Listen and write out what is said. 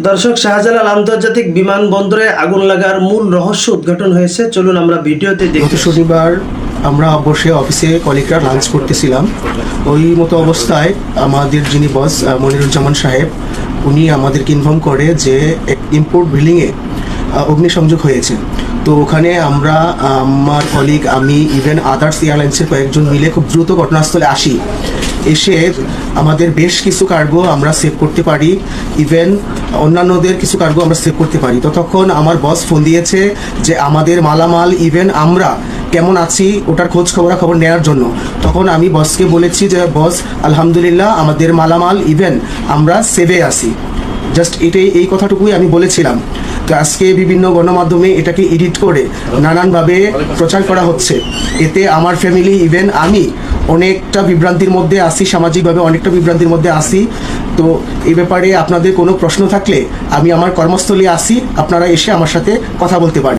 দর্শক, শাহজালাল আন্তর্জাতিক বিমানবন্দরে আগুন লাগার মূল রহস্য উদ্ঘাটন হয়েছে। চলুন আমরা ভিডিওতে দেখি। গত শনিবার আমরা বসে অফিসে কলিগরা লাঞ্চ করতেছিলাম। ওই মতো অবস্থায় আমাদের যিনি বস মনিরুজ্জামান সাহেব, উনি আমাদেরকে ইনফর্ম করে যে ইম্পোর্ট বিল্ডিংয়ে অগ্নিসংযোগ হয়েছে। তো ওখানে আমরা, আমার কলিগ, আমি, ইভেন আদার্স এয়ারলাইন্সের কয়েকজন মিলে খুব দ্রুত ঘটনাস্থলে আসি। এসে আমাদের বেশ কিছু কার্গো আমরা সেভ করতে পারি, ইভেন অন্যান্যদের কিছু কার্গো আমরা সেভ করতে পারি। তো তখন আমার বস ফোন দিয়েছে যে আমাদের মালামাল, ইভেন আমরা কেমন আছি ওটার খোঁজ খবর নেওয়ার জন্য। তখন আমি বসকে বলেছি যে বস, আলহামদুলিল্লাহ আমাদের মালামাল, ইভেন আমরা সেভে আছি। জাস্ট এই কথাটুকুই আমি বলেছিলাম। তো আজকে বিভিন্ন গণমাধ্যমে এটাকে এডিট করে নানানভাবে প্রচার করা হচ্ছে। এতে আমার ফ্যামিলি, ইভেন আমি অনেকটা বিভ্রান্তির মধ্যে আসি, সামাজিকভাবে অনেকটা বিভ্রান্তির মধ্যে আসি। তো এই ব্যাপারে আপনাদের কোনো প্রশ্ন থাকলে আমি আমার কর্মস্থলে আসি, আপনারা এসে আমার সাথে কথা বলতে পারেন।